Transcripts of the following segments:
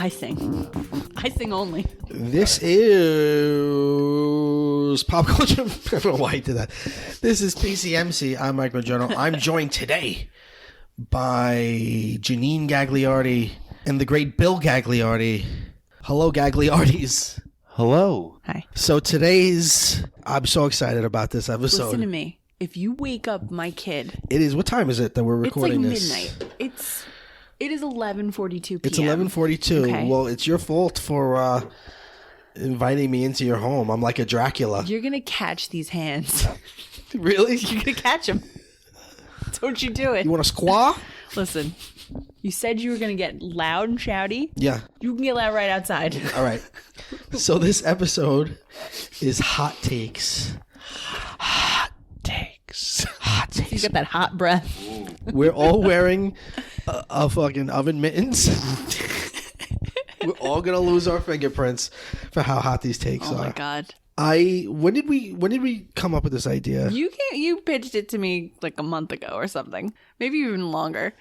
I sing. I sing only. This is Pop Culture. I don't know why I did that. This is PCMC. I'm Mike Maggiorno. I'm joined today by Janine Gagliardi and the great Bill Gagliardi. Hello, Gagliardis. Hello. Hi. So I'm so excited about this episode. Listen to me. If you wake up my kid, It is, what time is it that we're recording it's like this? midnight. It is 11:42 p.m. It's 11:42. Okay. Well, it's your fault for inviting me into your home. I'm like a Dracula. You're gonna catch these hands. Really? You're gonna catch them. Don't you do it. You want to squaw? Listen, you said you were gonna get loud and shouty. Yeah. You can get loud right outside. All right. So this episode is hot takes. Hot takes. Hot You takes. get that hot breath. We're all wearing a fucking oven mittens. We're all gonna lose our fingerprints for how hot these takes Oh are. my god. When did we come up with this idea? You pitched it to me like a month ago or something. Maybe even longer.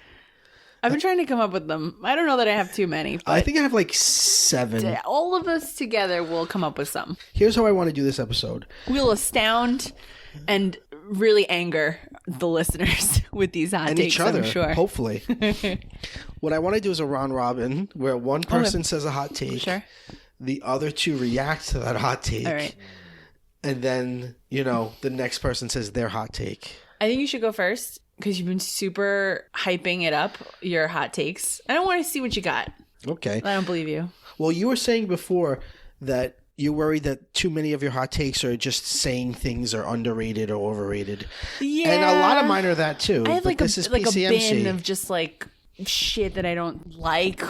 I've been trying to come up with them. I don't know that I have too many. But I think I have like 7. all of us together will come up with some. Here's how I want to do this episode. We'll astound and really anger the listeners with these hot And takes, each other, I'm sure. hopefully. What I want to do is a round robin where one person says a hot take. Sure. The other two react to that hot take. All right. And then, the next person says their hot take. I think you should go first because you've been super hyping it up, your hot takes. I don't want to see what you got. Okay. I don't believe you. Well, you were saying before that you're worried that too many of your hot takes are just saying things are underrated or overrated. Yeah. And a lot of mine are that too. I have but this is a PCMC. bin of just like shit that I don't like.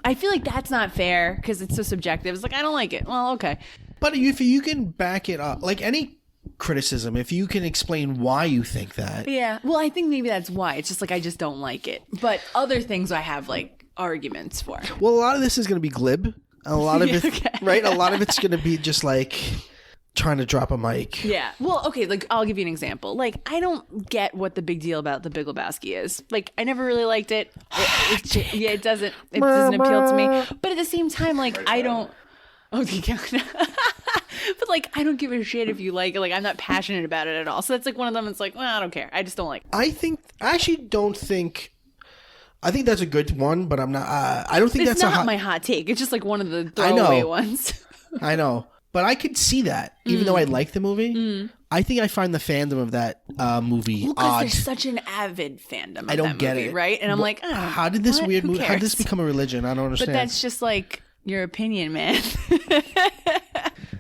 I feel like that's not fair because it's so subjective. It's like, I don't like it. Well, okay. But if you can back it up, like any criticism, if you can explain why you think that. Yeah. Well, I think maybe that's why. It's just like I just don't like it. But other things I have like arguments for. Well, a lot of this is going to be glib. A lot of it, Okay. right? A lot of it's going to be just like trying to drop a mic. Yeah. Well, okay, like I'll give you an example. Like I don't get what the big deal about The Big Lebowski is. Like I never really liked it. It doesn't appeal to me. But at the same time, like I don't but like I don't give a shit if you like it. Like I'm not passionate about it at all. So that's like one of them. It's like, well, I don't care. I just don't like it. I think that's a good one, but I'm not. I don't think It's that's not a hot. my hot take. It's just like one of the I know. throwaway ones. I know, but I could see that. Even though I like the movie, I think I find the fandom of that movie Well, because odd. there's such an avid fandom. I don't that get movie, it. right? And I'm like, oh, how did this what? weird Who movie? How did this cares? become a religion? I don't But understand. that's just like your opinion, man.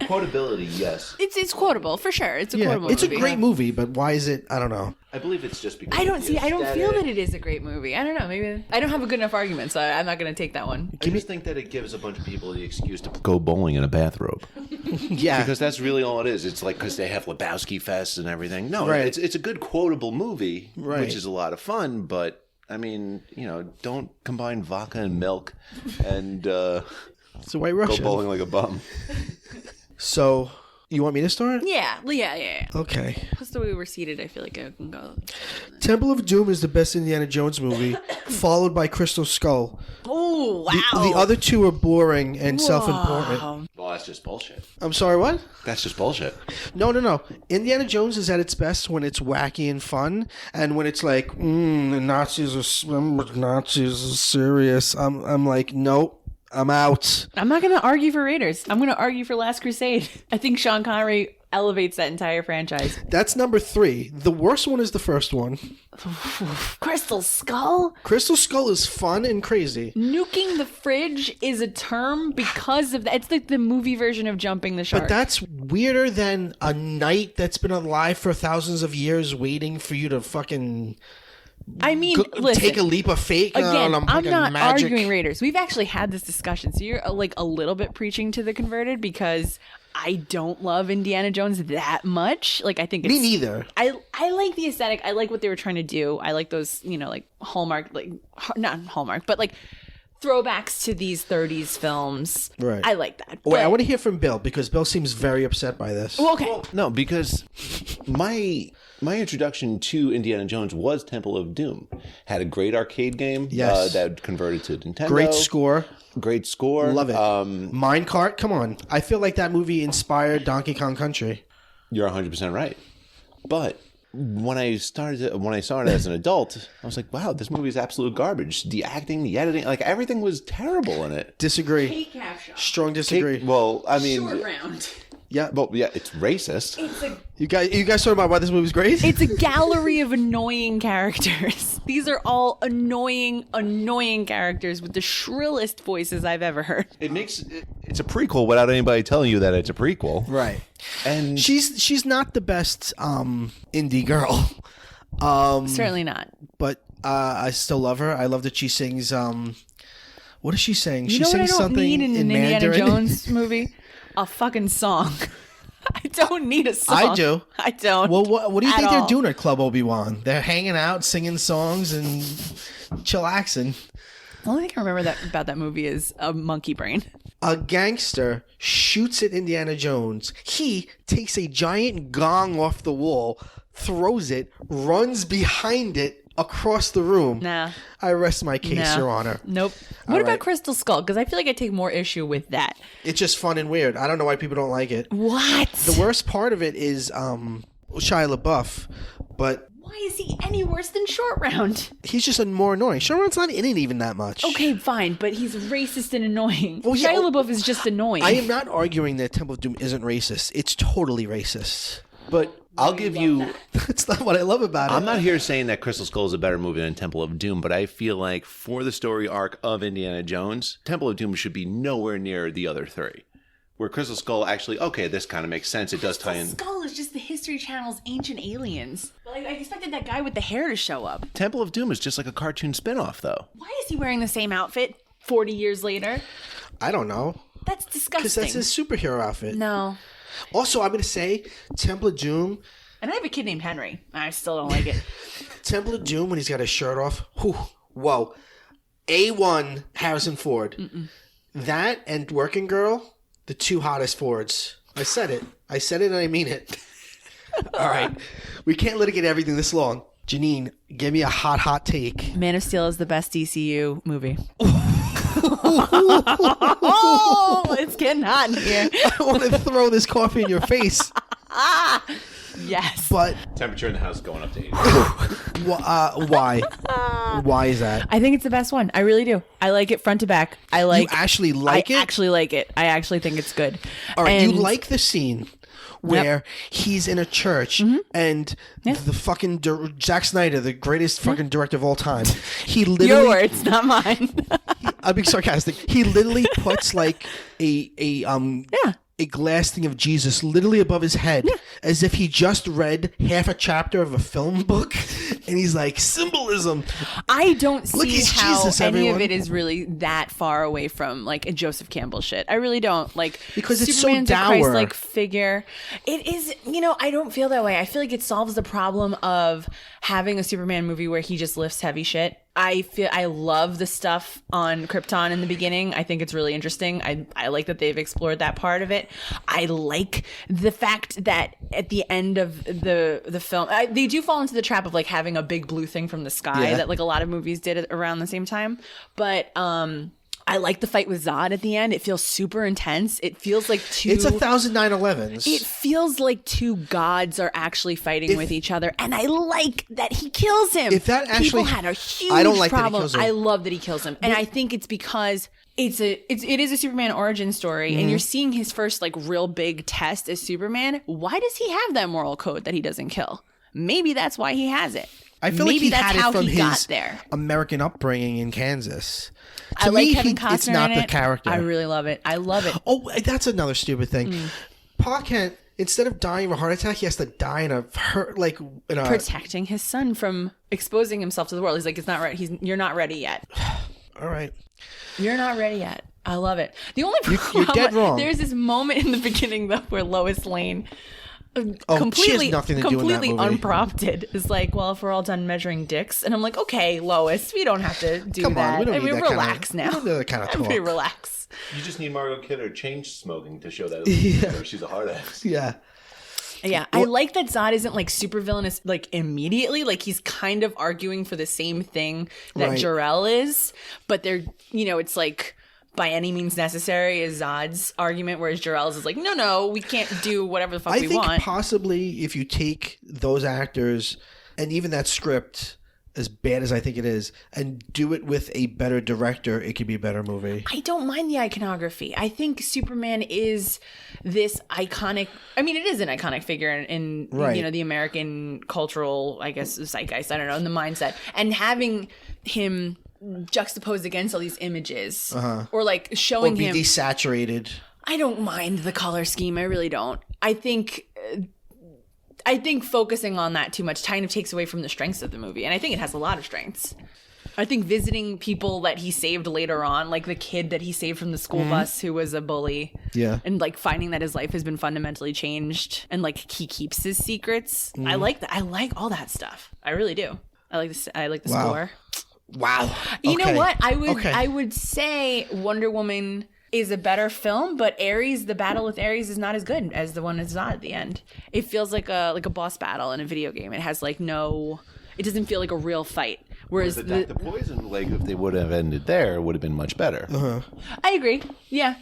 Quotability, yes. It's quotable for sure. It's a quotable it's a movie. great movie, but why is it? I don't know. I believe it's just because I don't of the see. I don't feel aesthetic. that it is a great movie. I don't know. Maybe I don't have a good enough argument, so I'm not going to take that one. I just think that it gives a bunch of people the excuse to go bowling in a bathrobe. Yeah, Because that's really all it is. It's like because they have Lebowski Fest and everything. No, Right. it's a good quotable movie, Right. which is a lot of fun. But I mean, don't combine vodka and milk and it's a White go Russian. bowling like a bum. So, you want me to start? Yeah. Okay. Plus the way we're seated, I feel like I can go. Temple of Doom is the best Indiana Jones movie, followed by Crystal Skull. Oh wow. The other two are boring and self-important. Well, that's just bullshit. I'm sorry, what? That's just bullshit. No. Indiana Jones is at its best when it's wacky and fun, and when it's like, the Nazis are serious. I'm like, nope, I'm out. I'm not going to argue for Raiders. I'm going to argue for Last Crusade. I think Sean Connery elevates that entire franchise. That's number 3. The worst one is the first one. Crystal Skull? Crystal Skull is fun and crazy. Nuking the fridge is a term because of that. It's like the movie version of jumping the shark. But that's weirder than a knight that's been alive for thousands of years waiting for you to fucking I mean, listen. take a leap of faith. Again, on I'm not magic. arguing Raiders. We've actually had this discussion. So you're like a little bit preaching to the converted because I don't love Indiana Jones that much. Like I think it's, Me neither. I like the aesthetic. I like what they were trying to do. I like those, like Hallmark, like not Hallmark, but like throwbacks to these 30s films. Right. I like that. Wait, I But- want to hear from Bill because Bill seems very upset by this. well, okay. No, because my my introduction to Indiana Jones was Temple of Doom. Had a great arcade game Yes. that converted to Nintendo. Great score. Great score. Love it. Minecart, come on. I feel like that movie inspired Donkey Kong Country. You're 100% right. But when I saw it as an adult, I was like, wow, this movie is absolute garbage. The acting, the editing, like everything was terrible in it. Disagree. Kate Capshaw. Strong disagree. Well, I mean, Short round. Yeah. well, yeah, it's racist. You guys talking about why this movie's great? It's a gallery of annoying characters. These are all annoying characters with the shrillest voices I've ever heard. It's a prequel without anybody telling you that it's a prequel. Right. And She's not the best indie girl. Certainly not. But I still love her. I love that she sings what is she saying? You She know what I sings don't something need in an in Indiana Mandarin. Jones movie? A fucking song. I don't need a song. I do. I don't. Well, what do you at think all. they're doing at Club Obi-Wan? They're hanging out, singing songs, and chillaxing. The only thing I remember about that movie is a monkey brain. A gangster shoots at Indiana Jones. He takes a giant gong off the wall, throws it, runs behind it across the room. Nah. I rest my case, Nah. Your Honor. Nope. All What about right. Crystal Skull? Because I feel like I take more issue with that. It's just fun and weird. I don't know why people don't like it. What? The worst part of it is Shia LaBeouf, but Why is he any worse than Short Round? he's just more annoying. Sherman's not in it even that much. Okay, fine, but he's racist and annoying. Well, yeah, Shia LaBeouf is just annoying. I am not arguing that Temple of Doom isn't racist. It's totally racist. but I'll give you. That's not what I love about it. I'm not here saying that Crystal Skull is a better movie than Temple of Doom, but I feel like for the story arc of Indiana Jones, Temple of Doom should be nowhere near the other three. Where Crystal Skull actually, okay, this kind of makes sense. It does tie in. Skull is just the History Channel's Ancient Aliens. But I expected that guy with the hair to show up. Temple of Doom is just like a cartoon spinoff, though. Why is he wearing the same outfit 40 years later? I don't know. That's Because disgusting. that's his superhero outfit. No. Also, I'm going to say Temple of Doom. And I have a kid named Henry. I still don't like it. Temple of Doom when he's got his shirt off. Whoa. A1 Harrison Ford. That and Working Girl, the two hottest Fords. I said it and I mean it. All right. We can't litigate everything this long. Janine, give me a hot take. Man of Steel is the best DCU movie. Oh, it's getting hot in here. I want to throw this coffee in your face. Yes. But Temperature in the house going up to 80. why? Why is that? I think it's the best one. I really do. I like it front to back. You actually like I it? actually like it. I actually think it's good. All right, And you like the scene where he's in a church and the fucking Zack Snyder, the greatest fucking director of all time, he literally your words, not mine. I'm being sarcastic. He literally puts like a glass thing of Jesus literally above his head as if he just read half a chapter of a film book and he's like, symbolism. I don't Look, see he's how Jesus, any everyone. of it is really that far away from like a Joseph Campbell shit. I really don't. Like, Because it's so Superman's dour. a Christ-like figure. It is, I don't feel that way. I feel like it solves the problem of having a Superman movie where he just lifts heavy shit. I love the stuff on Krypton in the beginning. I think it's really interesting. I like that they've explored that part of it. I like the fact that at the end of the film, they do fall into the trap of like having a big blue thing from the sky that like a lot of movies did around the same time. But I like the fight with Zod at the end. It feels super intense. It feels like It's 1,009/11s. It feels like two gods are actually fighting with each other, and I like that he kills him. If that actually- people had a huge I don't like that he problem. kills him. I love that he kills him, and I think it's because it is a Superman origin story, and you're seeing his first like real big test as Superman. Why does he have that moral code that he doesn't kill? Maybe that's why he has it. I feel Maybe like he that's had how it from he his got there. American upbringing in Kansas. I To like me, Kevin Costner it's not in the it. character. I really love it. I love it. Oh, that's another stupid thing. Mm. Pa Kent, instead of dying of a heart attack, he has to die in a Protecting his son from exposing himself to the world. He's like, it's not right. You're not ready yet. All right. You're not ready yet. I love it. The only problem, you're dead wrong. There's this moment in the beginning though where Lois Lane She has nothing to do in that completely movie. unprompted is like, well, if we're all done measuring dicks, and I'm like, okay, Lois, we don't have to do Come on, that. we don't I need mean, that kinda- relax we now. don't need that kinda Everybody talk. relax. You just need Margot Kidder change smoking to show that she's a hard ass. Yeah. Yeah, I like that Zod isn't like super villainous like immediately. Like he's kind of arguing for the same thing that Right. Jor-El is, but they're it's like by any means necessary is Zod's argument, whereas Jor-El's is like, no, we can't do whatever the fuck I we think want. possibly if you take those actors and even that script, as bad as I think it is, and do it with a better director, it could be a better movie. I don't mind the iconography. I think Superman is this iconic. I mean, it is an iconic figure in Right. the American cultural, I guess, zeitgeist. I don't know, in the mindset, and having him juxtaposed against all these images, or like Or showing be him. desaturated. I don't mind the color scheme. I really don't. I think focusing on that too much kind of takes away from the strengths of the movie, and I think it has a lot of strengths. I think visiting people that he saved later on, like the kid that he saved from the school bus who was a bully, Yeah. and like finding that his life has been fundamentally changed, and like he keeps his secrets. I like that. I like all that stuff. I really do. I like this. I like the Wow. score. Wow. You know Okay. what? Okay. I would say Wonder Woman is a better film, but Ares, the battle with Ares is not as good as the one with Zod at the end. It feels like a boss battle in a video game. It has like it doesn't feel like a real fight. Whereas The Poison, like if they would have ended there, would have been much better. I agree. Yeah.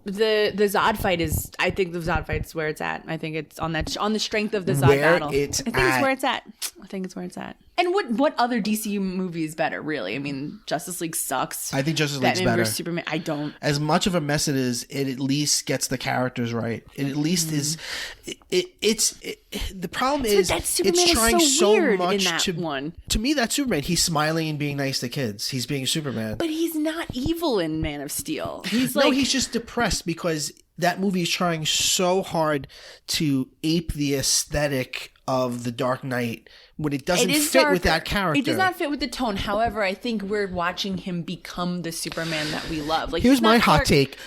The Zod fight is. I think the Zod fight's where it's at. I think it's on the strength of the Zod Where battle. it's I think at. it's where it's at. I think it's where it's at. And what other DC movie is better? Really? I mean, Justice League sucks. I think Justice League's Batman better. vs Superman. I don't. As much of a mess it is, it at least gets the characters right. It at least is. The problem is that Superman it's is trying so so weird in much that to. one. To me, that's Superman. He's smiling and being nice to kids. He's being Superman. But he's not evil in Man of Steel. He's No, like he's just depressed because that movie is trying so hard to ape the aesthetic of The Dark Knight when it doesn't it is fit darker. with that character. It does not fit with the tone. However, I think we're watching him become the Superman that we love. Like Here's he's not my hot Clark- take.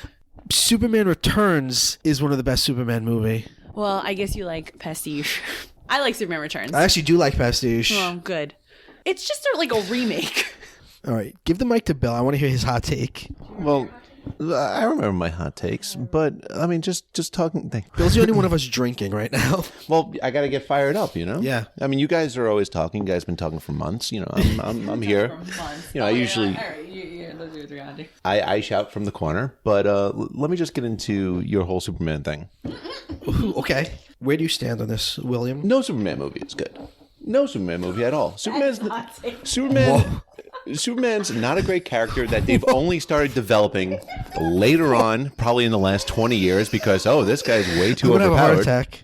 Superman Returns is one of the best Superman movie. Well, I guess you like Pastiche. I like Superman Returns. I actually do like Pastiche. Oh, good. It's just like a remake. All right, give the mic to Bill. I want to hear his hot take. Well, I remember my hot takes, but I mean, just talking. Bill's the only one of us drinking right now. Well, I got to get fired up, you know. Yeah. I mean, you guys are always talking. You guys been talking for months. You know, I'm here. You know, I usually I shout from the corner, but let me just get into your whole Superman thing. Okay, where do you stand on this, William? No Superman movie is good. No Superman movie at all. Superman's not a great character that they've only started developing later on, probably in the last 20 years, because this guy's way too I'm gonna have a heart overpowered. attack.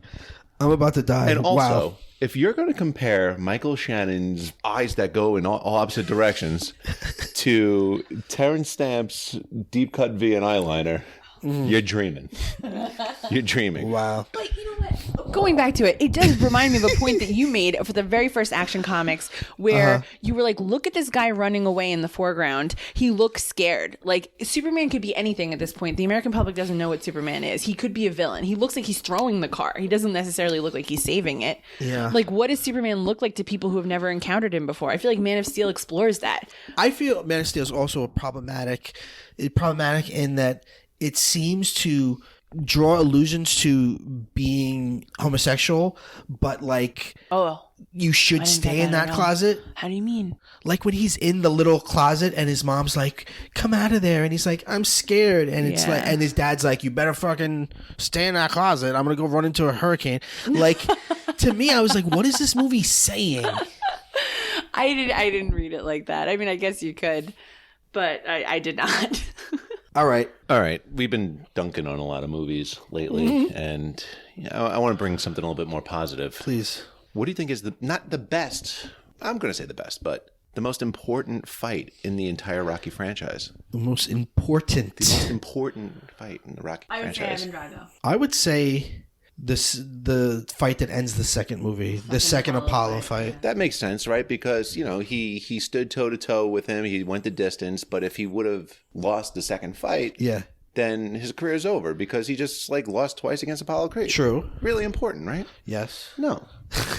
I'm about to die. And also, wow. if you're going to compare Michael Shannon's eyes that go in all opposite directions to Terrence Stamp's deep cut V and eyeliner, you're dreaming. You're dreaming. Wow. But you know what? Going back to it, it does remind me of a point that you made for the very first Action Comics where you were like, look at this guy running away in the foreground. He looks scared. Like, Superman could be anything at this point. The American public doesn't know what Superman is. He could be a villain. He looks like he's throwing the car. He doesn't necessarily look like he's saving it. Yeah. Like, what does Superman look like to people who have never encountered him before? I feel like Man of Steel explores that. I feel Man of Steel is also problematic in that it seems to draw allusions to being homosexual, but like you should stay in that closet. How do you mean? Like when he's in the little closet and his mom's like, "Come out of there," and he's like, "I'm scared," and it's like, and his dad's like, "You better fucking stay in that closet. I'm gonna go run into a hurricane." Like, to me, I was like, "What is this movie saying?" I didn't read it like that. I mean, I guess you could, but I did not. All right. We've been dunking on a lot of movies lately, and I want to bring something a little bit more positive. Please. What do you think is not the best? I'm going to say the best, but the most important fight in the entire Rocky franchise. The most important. Important fight in the Rocky franchise. Drago. I would say the fight that ends the second movie, the second Apollo fight. That makes sense, right? Because, he stood toe-to-toe with him. He went the distance. But if he would have lost the second fight, Yeah. then his career is over because he just, lost twice against Apollo Creed. True. Really important, right? Yes. No.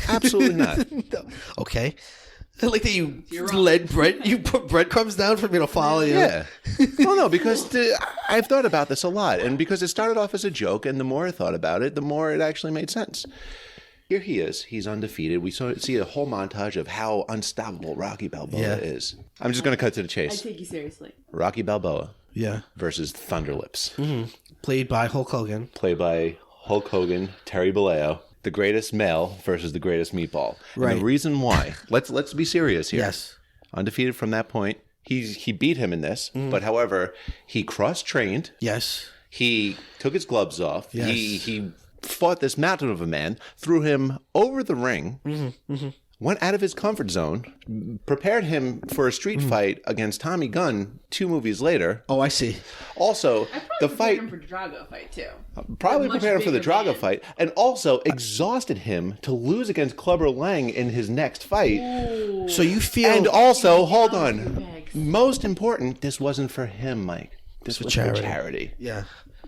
Absolutely not. Okay. Like that you put breadcrumbs down for me to follow you. Yeah. Well, no, because I've thought about this a lot, and because it started off as a joke, and the more I thought about it, the more it actually made sense. Here he is. He's undefeated. We see a whole montage of how unstoppable Rocky Balboa is. I'm just going to cut to the I chase. take you seriously. Rocky Balboa Yeah. versus Thunderlips, Played by Hulk Hogan. played by Hulk Hogan, Terry Bollea. The greatest male versus the greatest meatball. Right. And the reason why, let's be serious here. Yes. Undefeated from that point. He beat him in this, but however, he cross-trained. Yes. He took his gloves off. Yes. He fought this mountain of a man, threw him over the ring, went out of his comfort zone, prepared him for a street fight against Tommy Gunn 2 movies later. Oh, I see. Also, the fight for the Drago fight too. probably much prepared him for the bigger Drago man. fight, and also exhausted him to lose against Clubber Lang in his next fight. So you feel And also, hold on, bags. most important, this wasn't for him, Mike. This was charity. for charity, yeah.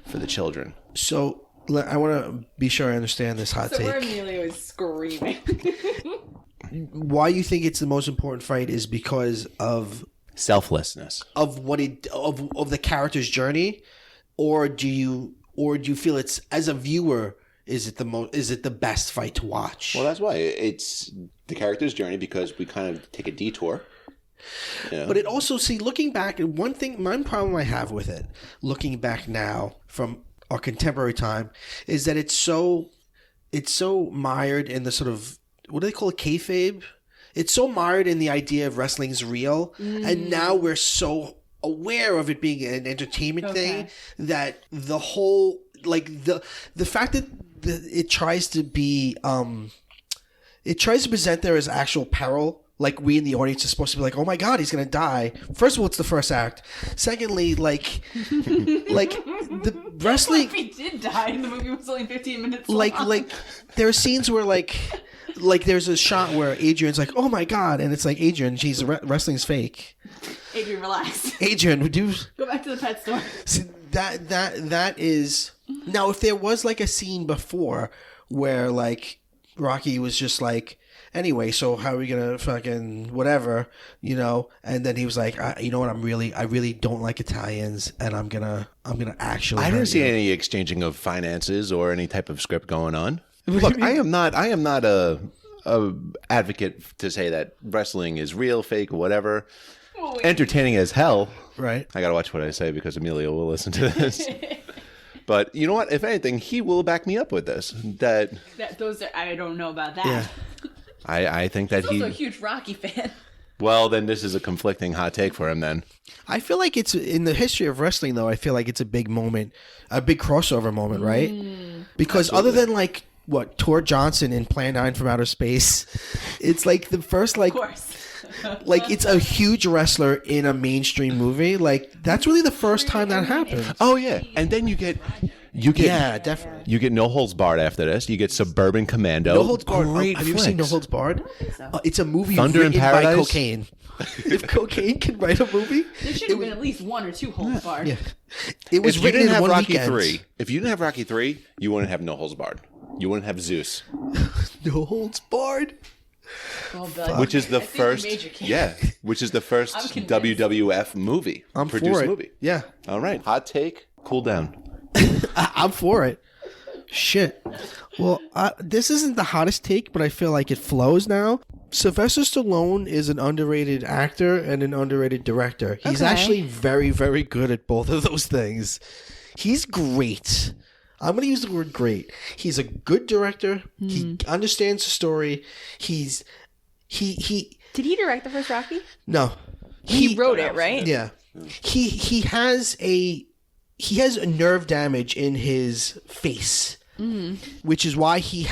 for the children. So I want to be sure I understand this hot So where take. Emilio is screaming. Why you think it's the most important fight is because of Selflessness. what it of the character's journey, or do you feel it's, as a viewer, is it the best fight to watch? Well, that's why it's the character's journey, because we kind of take a detour. You know? But it also, see, looking back, and one problem I have with it, looking back now from our contemporary time, is that it's so mired in the sort of, what do they call it, kayfabe? It's so mired in the idea of wrestling's real, and now we're so aware of it being an entertainment thing that the whole, like, the fact that it tries to be, it tries to present there as actual peril. Like, we in the audience are supposed to be like, oh my God, he's going to die. First of all, it's the first act. Secondly, like the wrestling, If he did die, and the movie was only 15 minutes long. like there are scenes where like there's a shot where Adrian's like, oh my God. And it's like, Adrian, geez, wrestling's fake. Adrian, relax. Adrian, would you Go back to the pet store. see that is, now if there was like a scene before where like Rocky was just like, anyway, so how are we gonna fucking whatever, you know? And then he was like, you know what? I really don't like Italians, and I'm gonna actually. I didn't hurt see you. any exchanging of finances or any type of script going on. Look, I am not a advocate to say that wrestling is real, fake, or whatever. Entertaining as hell. Right. I gotta watch what I say because Emilio will listen to this. But you know what? If anything, he will back me up with this. I don't know about that. Yeah. I think that He's also a huge Rocky fan. Well, then this is a conflicting hot take for him then. I feel like it's in the history of wrestling, though. I feel like it's a big moment, a big crossover moment, right? Because other than like what Tor Johnson in Plan 9 from Outer Space, it's like the first like Of course. like it's a huge wrestler in a mainstream movie. Like that's really the first time that happened. Oh yeah, and then you get Yeah, definitely. You get No Holds Barred after this. You get Suburban Commando. No Holds Barred. Great Have you ever seen No flicks. Holds Barred? It's a movie Thunder in written by Paradise? cocaine. If cocaine can write a movie, There should have been at least 1 or 2 holes barred. yeah. It was If you written didn't in have one Rocky weekend. 3, you wouldn't have No Holds Barred. You wouldn't have Zeus, No Holds Barred. Oh, Bill, which is the I think you first. made your case. Yeah, which is the first I'm convinced. WWF movie. I'm produced for it. movie. Yeah, All right. Hot take. Cool down. I'm for it. Shit. Well, this isn't the hottest take, but I feel like it flows now. Sylvester Stallone is an underrated actor and an underrated director. He's Okay. actually very, very good at both of those things. He's great. I'm going to use the word great. He's a good director. He understands the story. He Did he direct the first Rocky? no. He wrote it, right? Yeah. He has a nerve damage in his face, which is why he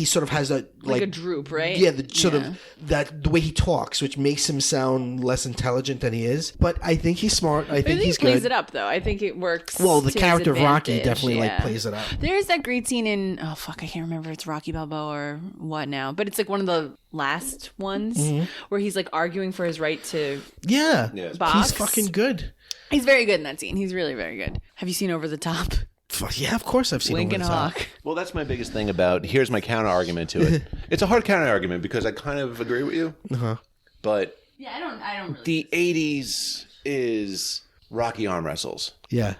sort of has a Like a droop, right? yeah, the way he talks, which makes him sound less intelligent than he is. But I think he's smart. I I think think he's he plays good. it up, though. I think it works. Well, the to his character of Rocky advantage, definitely like yeah. plays it up. There's that great scene in I can't remember if it's Rocky Balboa or what now, but it's like one of the last ones where he's like arguing for his right to. Yeah, Box. he's fucking good. He's very good in that scene. He's really very good. Have you seen Over the Top? Yeah, of course I've seen Lincoln Over the Top. Hawk. Well, that's my biggest thing about. Here's my counter argument to it. It's a hard counter argument because I kind of agree with you. but Yeah, I don't really. the 80s is Rocky arm wrestles. Yeah.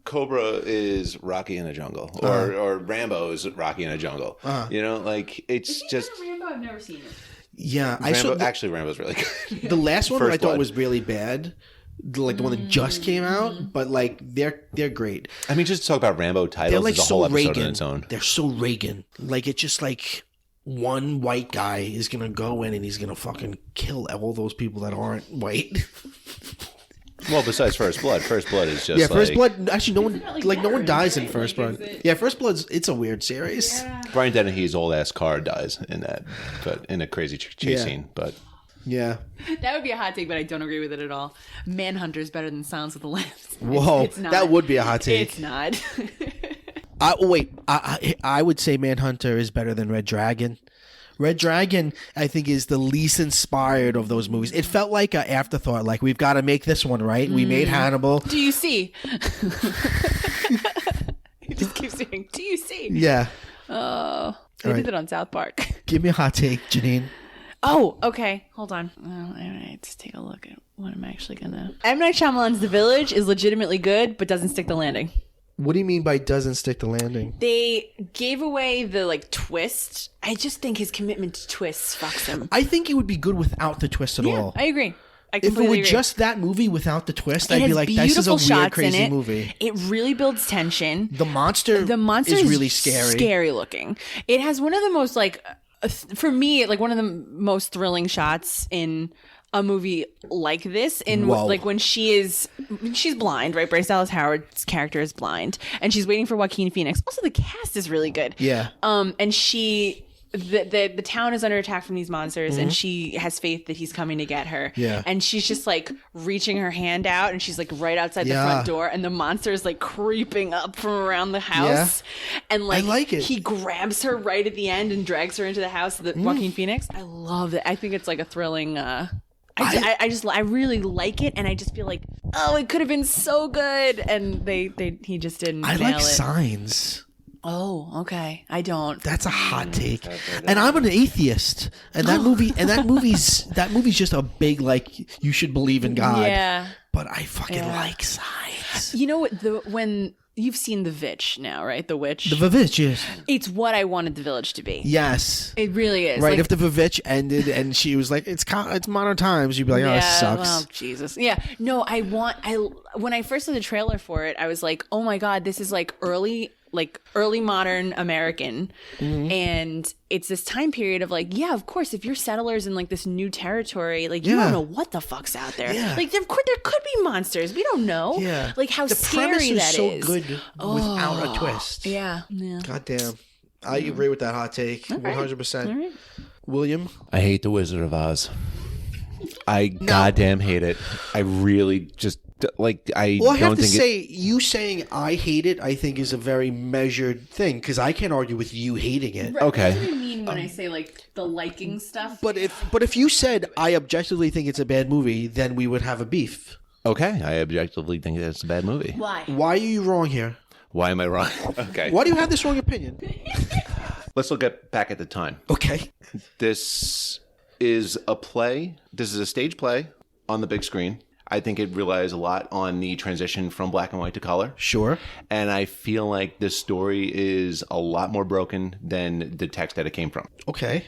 Cobra is Rocky in a jungle, or Rambo is Rocky in a jungle. You know, like it's just Rambo. I've never seen it. Yeah. actually Rambo's really good. The last one First I thought Blood. was really bad. Like the one that just came out, but like they're great. I mean, just to talk about Rambo They're titles like is a whole so episode Reagan. on its own. They're so Reagan. Like it's just like one white guy is gonna go in and he's gonna fucking kill all those people that aren't white. Well, besides First Blood is just Yeah, First like, Blood. Actually, no one like no one veterans, dies in right? First Like, Blood. is it- Yeah, First Blood's it's a weird series. Brian Dennehy's old ass car dies in that, but in a crazy chase Yeah. scene. But Yeah. That would be a hot take, but I don't agree with it at all. Manhunter's better than Silence of the Lambs. Whoa, It's not. that would be a hot take. It's not. I would say Manhunter is better than Red Dragon. Red Dragon, I think, is the least inspired of those movies. It felt like an afterthought. Like we've got to make this one right. We made Hannibal. Do you see? He just keeps saying, "Do you see?" Yeah. Oh, they All right. did it on South Park. Give me a hot take, Janine. Oh, okay. Hold on. All right, let's take a look at what I'm actually gonna. M. Night Shyamalan's The Village is legitimately good, but doesn't stick the landing. What do you mean by doesn't stick the landing? They gave away the twist. I just think his commitment to twists fucks him. I think it would be good without the twist at all. I agree. I If it completely were agree. just that movie without the twist, It I'd be has like, this is a beautiful weird, shots crazy in it. movie. It really builds tension. The monster is really scary. Scary looking. It has one of the most for me, like one of the most thrilling shots in a movie like this. In Whoa. like when she's blind, right? Bryce Dallas Howard's character is blind, and she's waiting for Joaquin Phoenix. Also, the cast is really good. Yeah. And she. The town is under attack from these monsters, and she has faith that he's coming to get her. Yeah. And she's just like reaching her hand out, and she's like right outside the Yeah. front door, and the monster is like creeping up from around the house. And like, like it. he grabs her right at the end and drags her into the house of the Joaquin Phoenix. I love it. I think it's like a thrilling. I really like it, and I just feel like, oh, it could have been so good, and he just didn't. I nail like it. Signs. Oh, okay. I don't. That's a hot take. And I'm an atheist. And that movie's just a big like you should believe in God. Yeah. But I fucking like Signs. You know what? When you've seen The Witch now, right? The Witch. The Vavitch, yes. It's what I wanted The Village to be. Yes. It really is. Right, Like, if the Vavitch ended and she was like, it's modern times, you'd be like, oh, it sucks. Oh, Jesus. Yeah. No, when I first saw the trailer for it, I was like, oh my God, this is like early modern American. And it's this time period of like, yeah, of course, if you're settlers in like this new territory, like you Yeah. don't know what the fuck's out there. Yeah. Like there could be monsters. We don't know. Yeah. Like how the premise scary is that so is. good without a twist. Yeah. Yeah. God damn. I agree with that hot take. 100%. William? I hate the Wizard of Oz. I goddamn hate it. I really just like. I Well, I have don't to think say, you saying I hate it, I think is a very measured thing because I can't argue with you hating it. Okay. What do you mean when I say like the liking stuff? But if you said I objectively think it's a bad movie, then we would have a beef. Okay, I objectively think that it's a bad movie. Why? Why are you wrong here? Why am I wrong? Okay. Why do you have this wrong opinion? Let's look back at the time. Okay. This is a play. This is a stage play on the big screen. I think it relies a lot on the transition from black and white to color. Sure. And I feel like this story is a lot more broken than the text that it came from. Okay.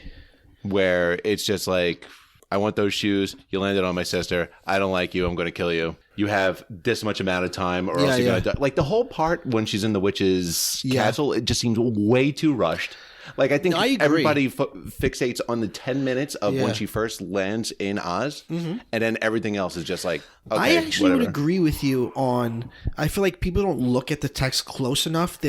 Where it's just like, I want those shoes. You landed on my sister. I don't like you. I'm going to kill you. You have this much amount of time or else you're going to die. Like the whole part when she's in the witch's castle, it just seems way too rushed. Like I think I agree. everybody fixates on the 10 minutes of when she first lands in Oz. And then everything else is just like, okay, I actually whatever. would agree with you on. I feel like people don't look at the text close enough.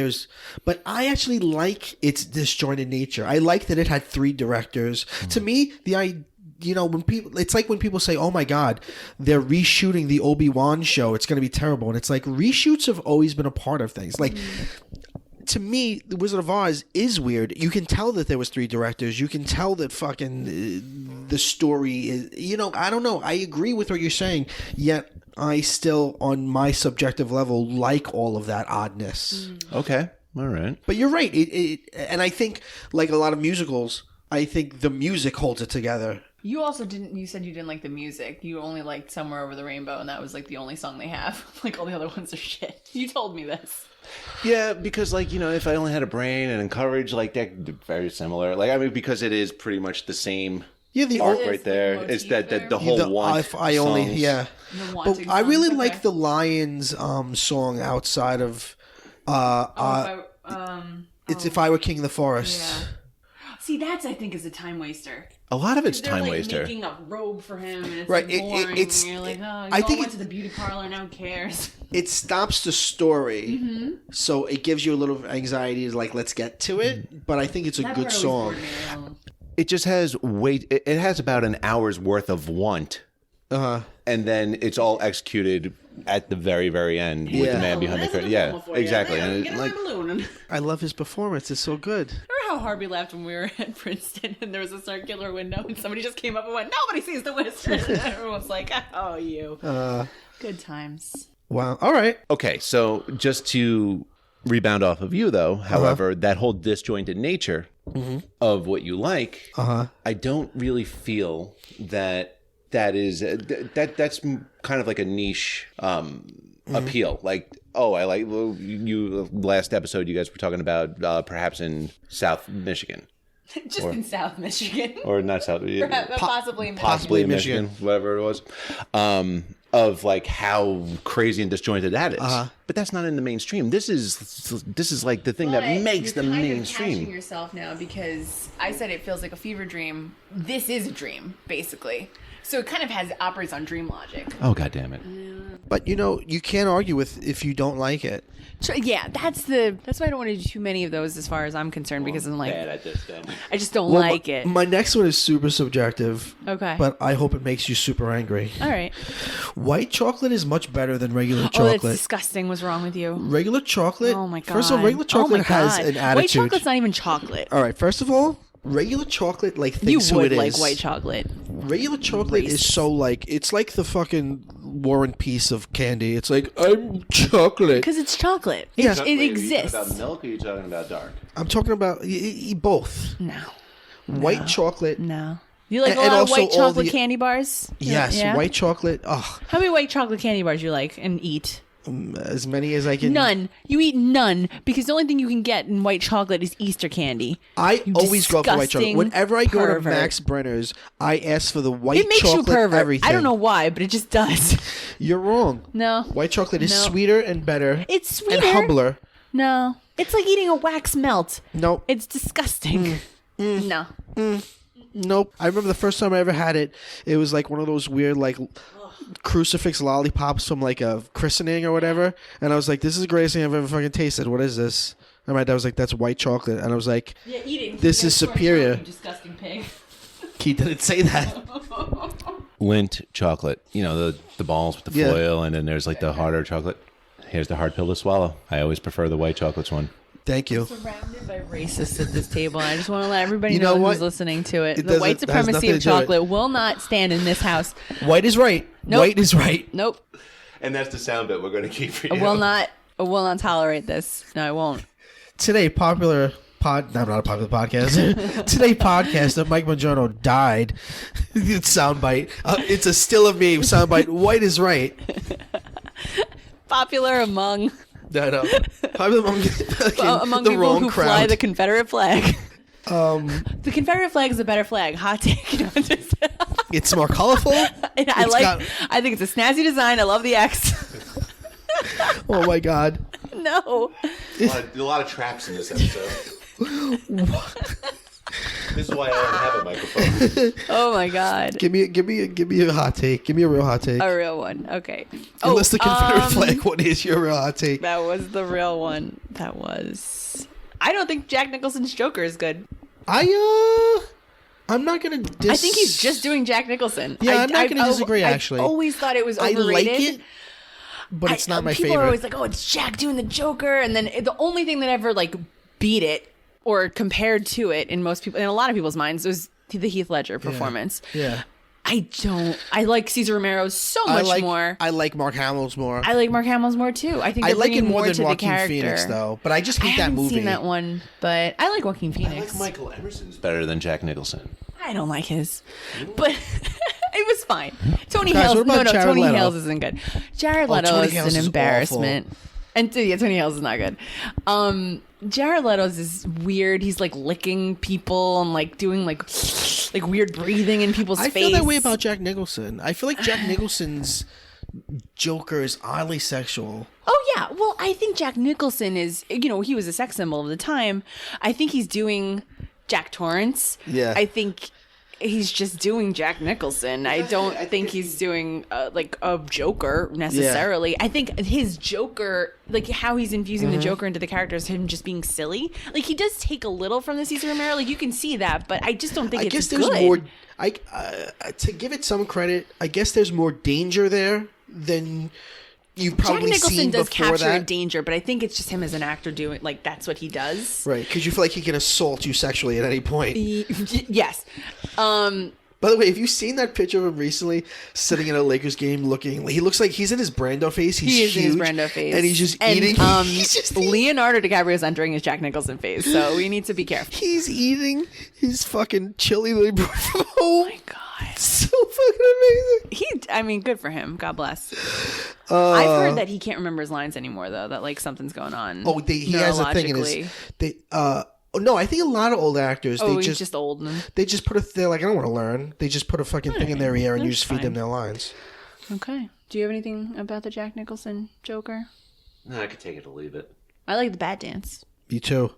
But I actually like its disjointed nature. I like that it had 3 directors. To me, when people, it's like when people say, "Oh my God, they're reshooting the Obi-Wan show. It's going to be terrible," and it's like reshoots have always been a part of things. Like. To me, The Wizard of Oz is weird. You can tell that there was 3 directors. You can tell that fucking the story is, I don't know. I agree with what you're saying, yet I still, on my subjective level, like all of that oddness. Okay. All right. But you're right. And I think, like a lot of musicals, I think the music holds it together. You also didn't. You said you didn't like the music. You only liked "Somewhere Over the Rainbow," and that was like the only song they have. Like all the other ones are shit. You told me this. Yeah, because like, you know, If I Only Had a Brain and Courage, like they're very similar. Like, I mean, because it is pretty much the same Yeah, the arc It is right the there. motif It's that there. the whole want. If I only songs. yeah. The But wanting I really songs, like okay. the Lions song outside of it's If I Were King of the Forest. Yeah. See, that's I think is a time waster. A lot of it's They're time like waster. making a robe for him, and it's Right, like boring. it's- and you're like, oh, I I think went it- to the beauty parlor, now who cares? It stops the story, Mm-hmm. so it gives you a little anxiety. Like, let's get to it. But I think it's a That good part always song. bored me a little. It just has weight. It has about an hour's worth of want, and then it's all executed at the very, very end with the Yeah. man behind the That's a curtain. Yeah, diploma for you. exactly. There, And get it, a like, balloon. Remember I love his performance. It's so good. how hard we laughed when we were at Princeton and there was a circular window and somebody just came up and went, "Nobody sees the wizard." And everyone was like, "Oh, you." Good times. Wow. All right. okay, so just to rebound off of you, though, however, that whole disjointed nature of what you like, I don't really feel that is that's kind of like a niche appeal. Like, oh, I like you. Last episode, you guys were talking about perhaps in South Michigan. Just in South Michigan. Or not South, Possibly in Michigan. possibly in Michigan. Michigan, whatever it was, of like how crazy and disjointed that is. But that's not in the mainstream. This is like the thing that But makes the you're kind of mainstream. catching yourself now because I said it feels like a fever dream. This is a dream, basically. So it kind of operates on dream logic. Oh, God damn it. But you can't argue with if you don't like it. Yeah, that's why I don't want to do too many of those as far as I'm concerned because I'm like, Bad at this then. I just don't Well, like it. My next one is super subjective. Okay. But I hope it makes you super angry. All right. White chocolate is much better than regular Oh, chocolate. that's disgusting. What's wrong with you? Regular chocolate. Oh my god. First of all, regular Oh my chocolate has God. an attitude. White chocolate's not even chocolate. All right. First of all, regular chocolate You thinks who would it like is. white chocolate. Regular chocolate is Racist. so it's like the fucking War and Peace of candy. It's like, I'm chocolate. Because it's chocolate. Yeah. It Wait, Are you exists. talking about milk or are you talking about dark? I'm talking about both. No. White chocolate. No. You like And a lot of also white all chocolate the- candy bars? Yes, Yeah? white chocolate. Oh, How many white chocolate candy bars you like and eat? as many as I can. None. You eat none because the only thing you can get in white chocolate is Easter candy. I You always go for white chocolate. disgusting Whenever I go to pervert. Max Brenner's, I ask for the white It makes you chocolate pervert. everything. I don't know why, but it just does. You're wrong. No. White chocolate is No. sweeter and better. It's and sweeter. humbler. No. It's like eating a wax melt. Nope. It's disgusting. No. Nope. I remember the first time I ever had it. It was like one of those weird crucifix lollipops from like a christening or whatever. And I was like, "This is the greatest thing I've ever fucking tasted. What is this?" And my dad was like, "That's white chocolate." And I was like, Yeah, eat it. This is superior. You disgusting pig. "He didn't say that." Lint chocolate. You know, the balls with the Yeah. foil, and then there's like the harder chocolate. Here's the hard pill to swallow. I always prefer the white chocolates one. Thank you. Surrounded by racists at this table. And I just want to let everybody You know, know what? who's listening to it. It The white doesn't- has supremacy nothing of to do with it. chocolate will not stand in this house. White is right. Nope. White is right. Nope. And that's the sound bit we're going to keep for I will not tolerate this. No, I won't. Today, not a popular podcast. Today, podcaster Mike Bongiorno died. It's soundbite. It's a still of me soundbite. White is right. Popular among No. Popular among the people wrong who crowd. fly the Confederate flag. The Confederate flag is a better flag. Hot take. You know, just- It's more colorful. I think it's a snazzy design. I love the X. Oh my god. No. A lot of traps in this episode. This is why I don't have a microphone. Oh my god. Give me a hot take. Give me a real hot take. A real one. Okay. Unless the Confederate flag, what is your real hot take? That was the real one. That was. I don't think Jack Nicholson's Joker is good. I'm not gonna. I think he's just doing Jack Nicholson. Yeah, I'm not gonna disagree, actually. I always thought it was I overrated. like it, but it's not my People favorite. are always like, "Oh, it's Jack doing the Joker," and then the only thing that ever beat it or compared to it in a lot of people's minds was the Heath Ledger performance. Yeah. I like Cesar Romero so much more. I like Mark Hamill's more. I like Mark Hamill's more too. I think I they're like it bringing more more than to the Joaquin character. Phoenix, though. But I just I hate that haven't movie. seen that one, but I like Joaquin Phoenix. Michael Emerson's better than Jack Nicholson. I don't like his, but it was fine. Tony Guys, Hales, what about Jared Tony Leto? Hales isn't good. Jared Leto Tony is Hales an is embarrassment. And Tony Hales is not good. Jared Leto's is weird. He's like licking people and like doing like weird breathing in people's I face. feel that way about Jack Nicholson. I feel like Jack Nicholson's Joker is oddly sexual. Oh yeah. Well, I think Jack Nicholson is, he was a sex symbol of the time. I think he's doing Jack Torrance. Yeah. I think he's just doing Jack Nicholson. I don't think he's doing like a Joker necessarily. I think his Joker, like how he's infusing the Joker into the character is him just being silly. Like he does take a little from the Cesar Romero. Like you can see that, but I just don't think I it's guess there's good. more. To give it some credit, I guess there's more danger there than you've Jack probably Nicholson seen does before capture a that. danger, but I think it's just him as an actor doing like that's what he does. Right, because you feel like he can assault you sexually at any point. Yes. By the way, have you seen that picture of him recently sitting in a Lakers game looking? He looks like he's in his Brando face. He's He is huge, in his Brando face. and he's just eating. He's just eating. Leonardo DiCaprio's entering his Jack Nicholson face, so we need to be careful. He's eating his fucking chili that he brought from home. Oh my god. So fucking amazing. Good for him. God bless. I've heard that he can't remember his lines anymore, though. That like something's going on. Oh, he has a thing in his. No, I think a lot of old actors he's just old. They just put they're like, I don't want to learn. They just put a fucking thing in their ear and you That's just feed them fine. their lines. Okay. Do you have anything about the Jack Nicholson Joker? No, I could take it or leave it. I like the Bat Dance. Me too.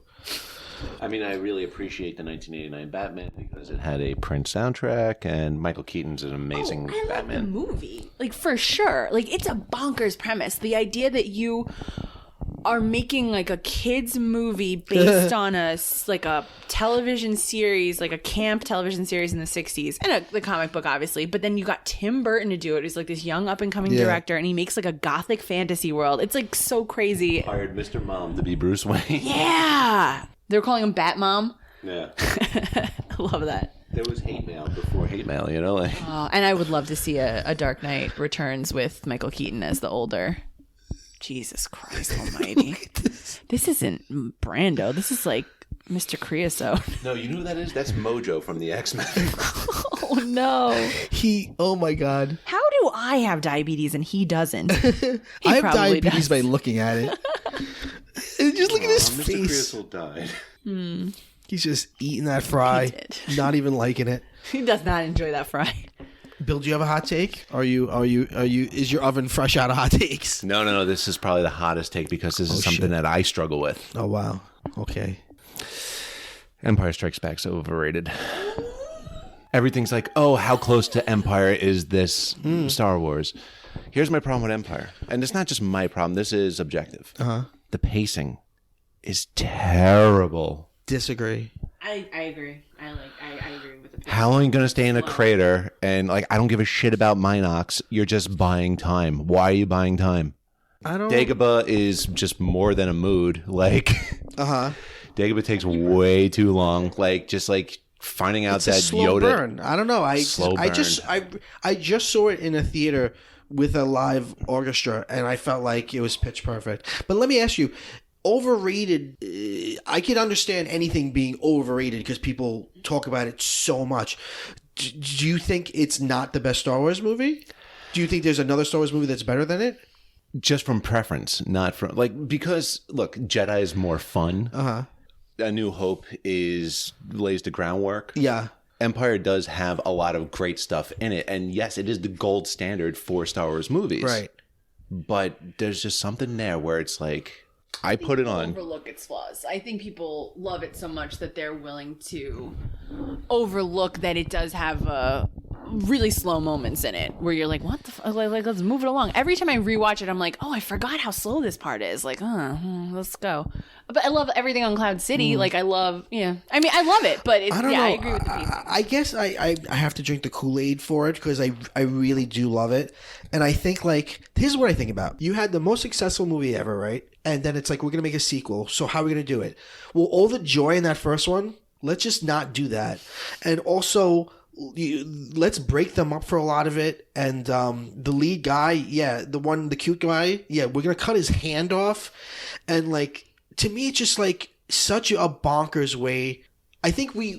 I mean, I really appreciate the 1989 Batman because it had a Prince soundtrack, and Michael Keaton's an amazing I love the Batman. movie. Like, for sure. Like, it's a bonkers premise. The idea that you are making, like, a kid's movie based on a television series, like a camp television series in the 60s, and the comic book, obviously. But then you got Tim Burton to do it. He's, like, this young up-and-coming director, and he makes, like, a gothic fantasy world. It's, like, so crazy. Hired Mr. Mom to be Bruce Wayne. Yeah! They were calling him Bat Mom. Yeah. I love that. There was hate mail before hate mail, you know? Like, And I would love to see a Dark Knight Returns with Michael Keaton as the older. Jesus Christ almighty. This isn't Brando. This is like Mr. Creosote. no, you know who that is? That's Mojo from the X-Men. Oh, no. Oh my God. How do I have diabetes and he doesn't? I have probably diabetes does. by looking at it. And just look at his Mr. face. Creosote died. He's just eating that fry, He did. not even liking it. He does not enjoy that fry. Bill, do you have a hot take? Is your oven fresh out of hot takes? No. This is probably the hottest take because this is something shit. that I struggle with. Oh, wow. Okay. Empire Strikes Back's overrated. Everything's like, oh, how close to Empire is this Star Wars? Here's my problem with Empire. And it's not just my problem. This is objective. The pacing is terrible. Disagree. I agree. I agree with the How am I going to stay in a crater and like I don't give a shit about Minox? You're just buying time. Why are you buying time? I don't. Dagobah is just more than a mood. Like, Dagobah takes way too long. Like, just like finding out It's that a slow Yoda. burn. I don't know. I Slow just saw it in a theater with a live orchestra, and I felt like it was pitch perfect. But let me ask you, overrated. I can understand anything being overrated because people talk about it so much. Do you think it's not the best Star Wars movie? Do you think there's another Star Wars movie that's better than it? Just from preference, not from like because look, Jedi is more fun. A New Hope lays the groundwork. Yeah. Empire does have a lot of great stuff in it, and yes, it is the gold standard for Star Wars movies. Right. But there's just something there where it's like I put it on. Overlook its flaws. I think people love it so much that they're willing to overlook that it does have really slow moments in it where you're like, what the fuck? Like, let's move it along. Every time I rewatch it, I'm like, oh, I forgot how slow this part is. Like, let's go. But I love everything on Cloud City. Like, I love, I mean, I love it, but I don't know. I agree with the pacing. I guess I have to drink the Kool-Aid for it because I really do love it. And I think, like, here's what I think about. You had the most successful movie ever, right? And then it's like, we're going to make a sequel. So how are we going to do it? Well, all the joy in that first one, let's just not do that. And also, let's break them up for a lot of it. And the lead guy, the cute guy, we're going to cut his hand off. And, like, to me, it's just, like, such a bonkers way. I think we,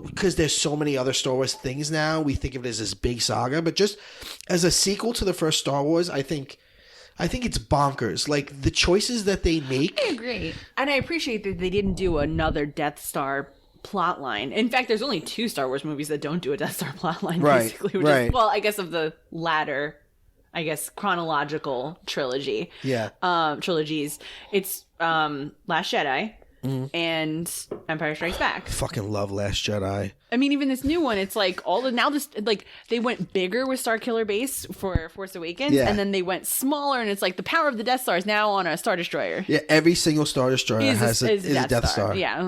because there's so many other Star Wars things now, we think of it as this big saga. But just as a sequel to the first Star Wars, I think it's bonkers. Like the choices that they make. I agree, and I appreciate that they didn't do another Death Star plot line. In fact, there's only 2 Star Wars movies that don't do a Death Star plot line. Right, Basically, which right. is, well, I guess of the latter, chronological trilogy. Yeah. Trilogies. It's Last Jedi and Empire Strikes Back. Fucking love Last Jedi. I mean, even this new one, it's like they went bigger with Starkiller Base for Force Awakens, Yeah. and then they went smaller, and it's like the power of the Death Star is now on a Star Destroyer. Yeah, every single Star Destroyer has a Death Star. Yeah.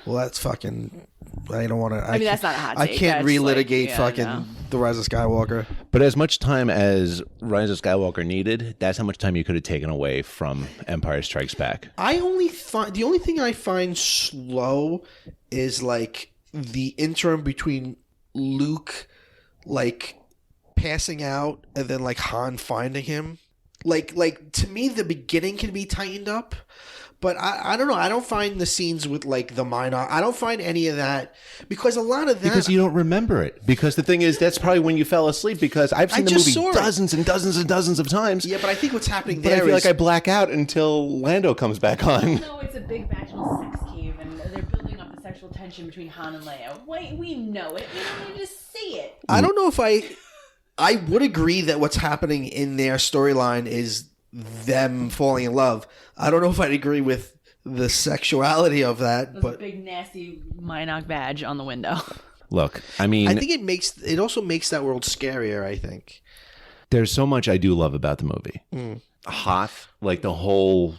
Well, that's fucking. I don't want to. I mean, that's not a hot I take. can't That's relitigate like, fucking no. The Rise of Skywalker. But as much time as Rise of Skywalker needed, that's how much time you could have taken away from Empire Strikes Back. The only thing I find slow is like the interim between Luke like passing out and then like Han finding him. Like to me the beginning can be tightened up, but I don't know. I don't find the scenes with like the Minot. I don't find any of that because a lot of that Because you don't remember it. Because the thing is, that's probably when you fell asleep. Because I've seen the just movie saw it. dozens and dozens and dozens of times. Yeah, but I think what's happening But I there feel is like I black out until Lando comes back on. No, it's a big vaginal sex cave, and they're building up the sexual tension between Han and Leia. Wait, we know it. We don't need to see it. I don't know if I would agree that what's happening in their storyline is them falling in love. I don't know if I'd agree with the sexuality of that, There's a but big nasty Minoc badge on the window. Look, I mean, I think it also makes that world scarier, I think. there's so much I do love about the movie. Hoth, like the whole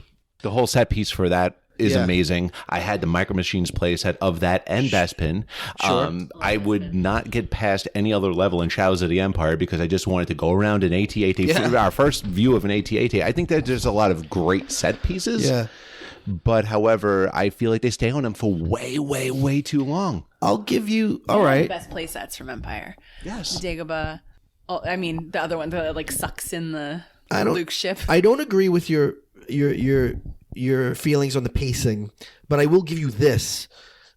set piece for that is Yeah. amazing. I had the Micro Machines playset of that and Bespin. I would not get past any other level in Shadows of the Empire because I just wanted to go around an AT-AT. Yeah. Our first view of an AT-AT. I think that there's a lot of great set pieces. Yeah. But however, I feel like they stay on them for way, way, way too long. I'll give you all The right. best play sets from Empire. Yes. Dagobah. Oh, I mean, the other one that like sucks in the Luke ship. I don't agree with your feelings on the pacing, but I will give you this.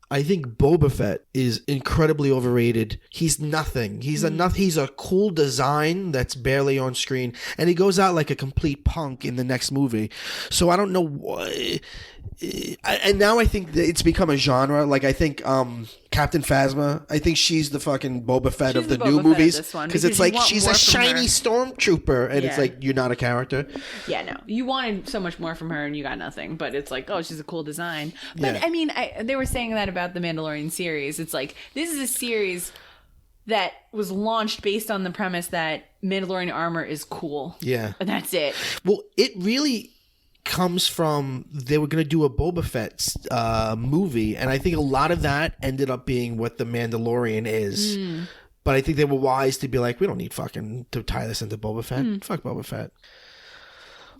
I think Boba Fett is incredibly overrated. He's nothing. He's a cool design that's barely on screen, and he goes out like a complete punk in the next movie. So I don't know why. And now I think that it's become a genre. Like I think Captain Phasma. I think she's the fucking Boba Fett She's of the the new Boba Fett of movies this one, it's because you like want she's more a from her. shiny stormtrooper, and it's Yeah. like you're not a character. Yeah, no. You wanted so much more from her and you got nothing. But it's like, oh, she's a cool design. But Yeah. I mean, they were saying that about the Mandalorian series. It's like, this is a series that was launched based on the premise that Mandalorian armor is cool. Yeah. And that's it. Well, it really comes from they were going to do a Boba Fett movie, and I think a lot of that ended up being what the Mandalorian is. But I think they were wise to be like, we don't need fucking to tie this into Boba Fett. Fuck Boba Fett.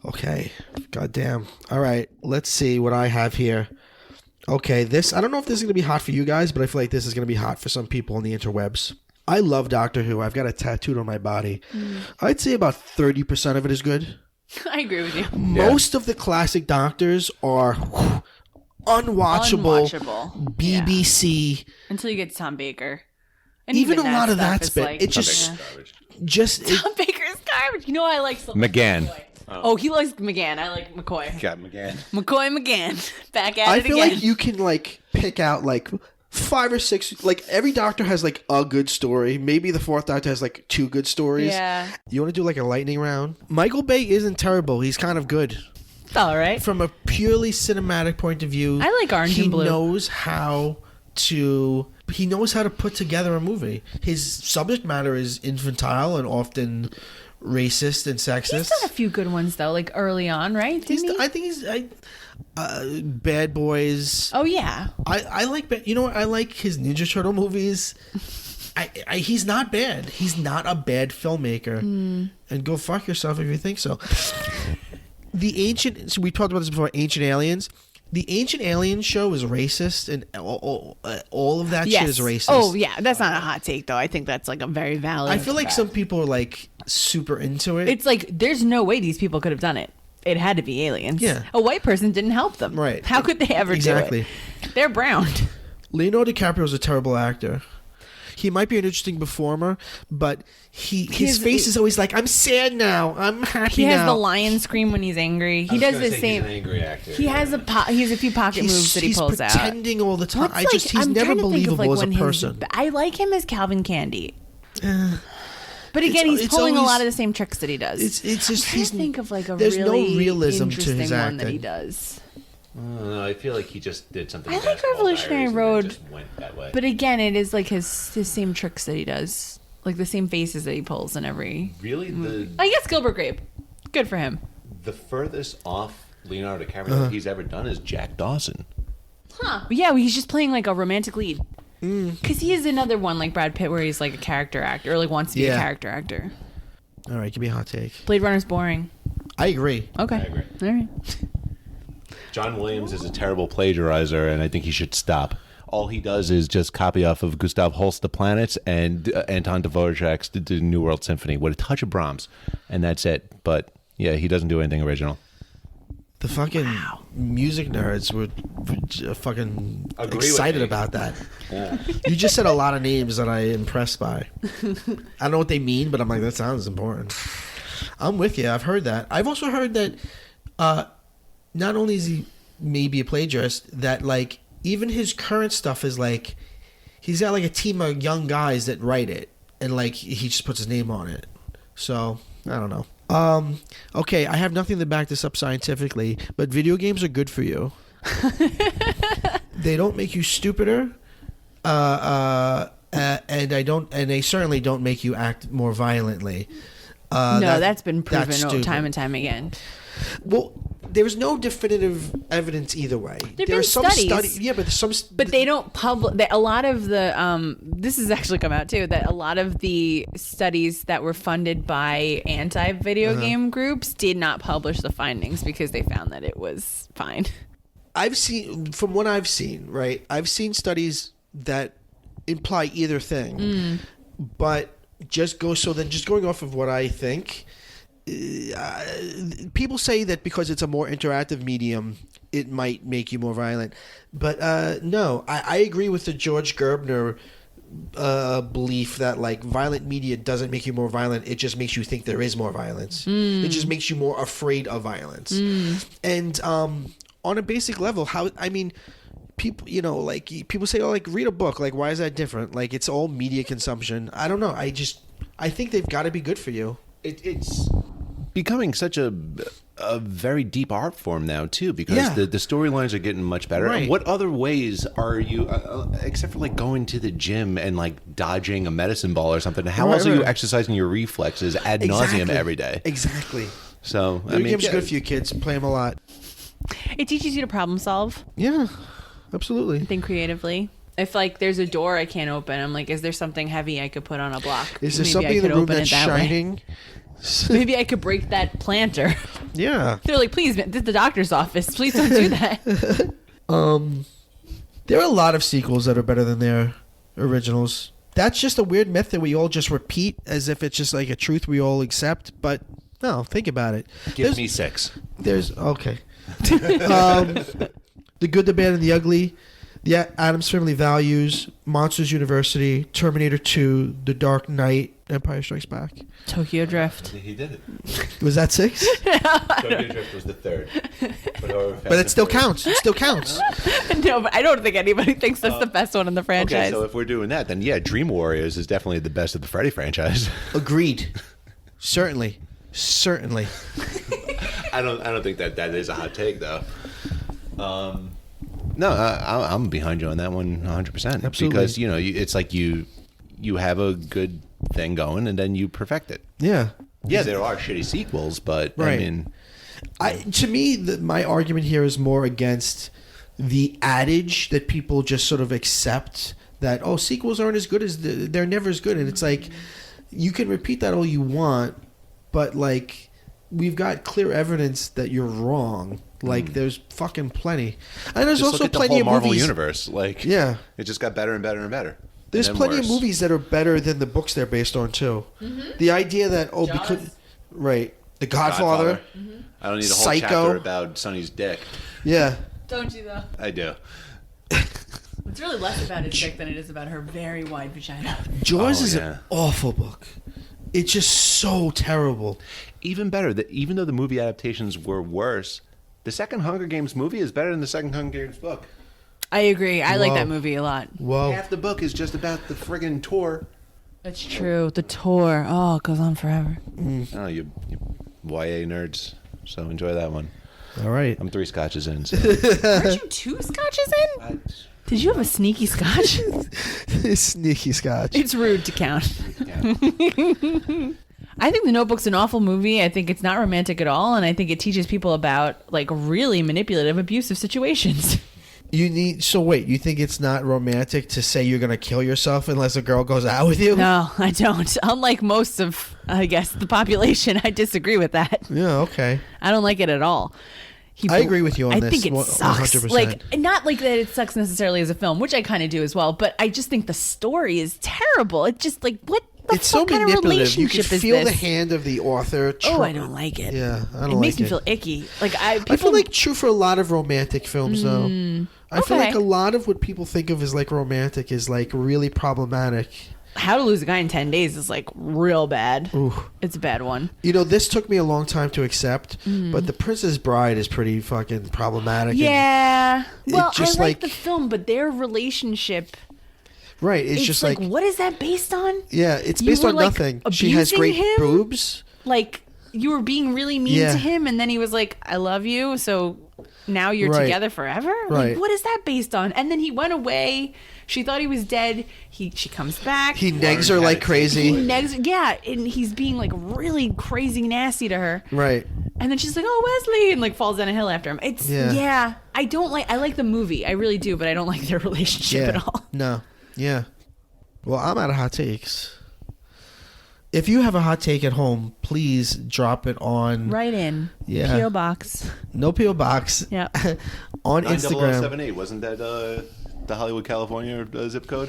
Okay, goddamn. All right, let's see what I have here. Okay, this I don't know if this is going to be hot for you guys, but I feel like this is going to be hot for some people on the interwebs. I love Doctor Who. I've got it tattooed on my body. I'd say about 30% of it is good. I agree with you. Most of the classic Doctors are unwatchable, Unwatchable. BBC. Until you get to Tom Baker. And Even a that lot of stuff that's is been like, it just yeah. Tom Baker's garbage. You know I like McGann. Oh, he likes McGann. I like McCoy. Got McGann. McCoy. Back at I it feel again. like you can like pick out like 5 or 6. Like every Doctor has like a good story. Maybe the 4th Doctor has like 2 good stories. Yeah. You want to do like a lightning round? Michael Bay isn't terrible. He's kind of good. It's all right. From a purely cinematic point of view. I like orange and blue. He knows how to put together a movie. His subject matter is infantile and often racist and sexist. He's done a few good ones though, like early on, right? Didn't he? I think he's Bad Boys. Oh yeah. I like you know what? I like his Ninja Turtle movies. He's not bad. He's not a bad filmmaker. And go fuck yourself if you think so. So we talked about this before. Ancient Aliens. The Ancient Aliens show is racist, and all of that shit is racist. Oh yeah, that's not a hot take though. I think that's like a very valid. I feel like some people are like super into it. It's like there's no way these people could have done it. It had to be aliens. Yeah. A white person didn't help them. Right. How could they ever Exactly. do it? They're brown. Leonardo DiCaprio is a terrible actor. He might be an interesting performer, but his face is always like, I'm sad now. I'm happy He now. has the lion scream when he's angry. He does the same. He's an angry actor. He has a few pocket moves that he pulls out. He's pretending all the time. What's He's I'm never trying to think of, believable as a when his- person. I like him as Calvin Candy. But again, It's he's pulling a always- lot of the same tricks that he does. It's just I'm trying to think of like a there's really no realism to interesting his one that acting. he does. No, I feel like he just did something. I like Basketball Revolutionary Diaries and Road, then just went that way. But again, it is like his same tricks that he does, like the same faces that he pulls in every. Really, I guess Gilbert Grape, good for him. the furthest off Leonardo DiCaprio he's ever done is Jack Dawson. Huh? Yeah, well, he's just playing like a romantic lead. Because he is another one like Brad Pitt, where he's like a character actor, or like wants to be a Yeah. character actor. All right, give me a hot take. Blade Runner's boring. I agree. Okay, I agree. all right. John Williams is a terrible plagiarizer, and I think he should stop. All he does is just copy off of Gustav Holst The Planets and Anton Dvorak's The New World Symphony with a touch of Brahms, and that's it. But yeah, he doesn't do anything original. The fucking music nerds were fucking Agree with excited me. about that. You just said a lot of names that I'm impressed by. I don't know what they mean, but I'm like, that sounds important. I'm with you. I've heard that. I've also heard that not only is he maybe a plagiarist, that like even his current stuff is like he's got like a team of young guys that write it, and like he just puts his name on it. So I don't know. Okay, I have nothing to back this up scientifically, but video games are good for you. They don't make you stupider, and they certainly don't make you act more violently. No, that's been that's proven stupid. time and time again. Well, there's no definitive evidence either way. There've There been are some studies. yeah, but some. But they don't publish. A lot of the this has actually come out too, that a lot of the studies that were funded by anti-video game groups did not publish the findings because they found that it was fine. I've seen, from what I've seen, right? I've seen studies that imply either thing, but just going off of what I think. People say that because it's a more interactive medium, it might make you more violent. But no, I agree with the George Gerbner belief that like violent media doesn't make you more violent. It just makes you think there is more violence. It just makes you more afraid of violence. And on a basic level, people, like people say, oh, like read a book. Like, why is that different? Like, it's all media consumption. I don't know. I think they've got to be good for you. It's becoming such a very deep art form now too, because Yeah. the storylines are getting much better. Right. What other ways are you, except for like going to the gym and like dodging a medicine ball or something? How else are you Right. exercising your reflexes ad nauseum every day? Exactly. So I Video mean, games are good for you kids. Play them a lot. It teaches you to problem solve, Yeah, absolutely. think creatively. If like there's a door I can't open, I'm like, is there something heavy I could put on a block? Is there Maybe something I in the could room open that's it that way. shining? Maybe I could break that planter. Yeah. They're like, please, this is the doctor's office. Please don't do that. There are a lot of sequels that are better than their originals. That's just a weird myth that we all just repeat as if it's just like a truth we all accept. But no, think about it. give me 6. There's okay. The Good, the Bad, and the Ugly, the Addams Family Values, Monsters University, Terminator 2, The Dark Knight, Empire Strikes Back. Tokyo Drift. He did it. Was that 6? Tokyo Drift was the 3rd, But it still counts. It still counts. No, but I don't think anybody thinks that's the best one in the franchise. Okay, so if we're doing that, then yeah, Dream Warriors is definitely the best of the Freddy franchise. Agreed. Certainly. I don't think that is a hot take though. No, I'm behind you on that one 100%. Absolutely. Because it's like you have a good thing going and then you perfect it. Yeah. Yeah, there are shitty sequels, but I Right. mean, To me, my argument here is more against the adage that people just sort of accept that, oh, sequels aren't as good as they're never as good. And it's like, you can repeat that all you want, but like, we've got clear evidence that you're wrong. Like, there's fucking plenty. And there's just also look at the plenty whole of Marvel movies. universe. Like, Yeah. it just got better and better and better. There's And then plenty of worse. movies that are better than the books they're based on, too. The idea that, because. Right. The Godfather. I don't need a whole Psycho. chapter about Sonny's dick. Yeah. Don't you though? I do. It's really less about his dick than it is about her very wide vagina. Jaws Oh, is yeah. an awful book. It's just so terrible. Even better, that even though the movie adaptations were worse, the second Hunger Games movie is better than the second Hunger Games book. I agree. I like Whoa. that movie a lot. Whoa. Half the book is just about the friggin' tour. That's true. The tour. Oh, it goes on forever. Oh, you YA nerds. So enjoy that one. All right. I'm 3 scotches in. So. Aren't you 2 scotches in? Did you have a sneaky scotch? Sneaky Scotch. It's rude to count. Yeah. I think The Notebook's an awful movie. I think it's not romantic at all, and I think it teaches people about like really manipulative, abusive situations. So wait, you think it's not romantic to say you're gonna kill yourself unless a girl goes out with you? No, I don't. Unlike most of, I guess, the population, I disagree with that. Yeah, okay. I don't like it at all. I agree with you on I this, think it sucks. 100%. Like, not like that it sucks necessarily as a film, which I kind of do as well, but I just think the story is terrible. It's just like, what the It's so fuck kind of manipulative. You can relationship is feel this? the hand of the author. Oh, I don't like it. Yeah, I don't It makes like me it. feel icky. Like I feel like true for a lot of romantic films, though. I feel okay. like a lot of what people think of as like romantic is like really problematic. How to Lose a Guy in 10 Days is like real bad. Ooh. It's a bad one. You know, this took me a long time to accept, but The Princess Bride is pretty fucking problematic. and- Yeah. Well, just I like like- the film, but their relationship, right. It's, it's just like, like, what is that based on? yeah, it's You based were, on like, nothing. She has abusing great him? boobs. Like, you were being really mean Yeah. to him, and then he was like, I love you, so now you're Right. together forever? Right. Like, what is that based on? And then he went away. She thought he was dead. She comes back. He negs her like He crazy. negs, yeah, and he's being like really crazy nasty to her. Right. And then she's like, "Oh, Wesley," and like falls down a hill after him. It's Yeah. I don't like. I like the movie, I really do, but I don't like their relationship Yeah. at all. No. Yeah. Well, I'm out of hot takes. If you have a hot take at home, please drop it on Right in. Yeah. PO box. No PO box. Yeah. On Instagram. 90078, wasn't that the Hollywood, California zip code?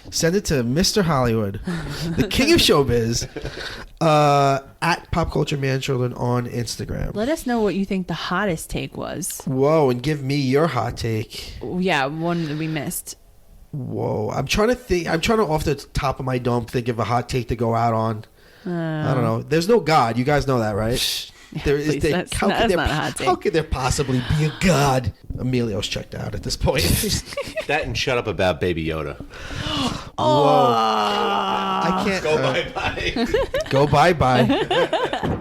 Send it to Mr. Hollywood, the king of showbiz, at Pop Culture Manchildren on Instagram. Let us know what you think the hottest take was. Whoa, and give me your hot take. Yeah, one that we missed. Whoa, I'm trying to think. I'm trying to off the top of my dome think of a hot take to go out on. I don't know. There's no God. You guys know that, right? There is. please, that's not a hot take. How could there possibly be a God? Emilio's checked out at this point. That and shut up about Baby Yoda. Whoa. I can't. Go bye-bye. Go bye bye.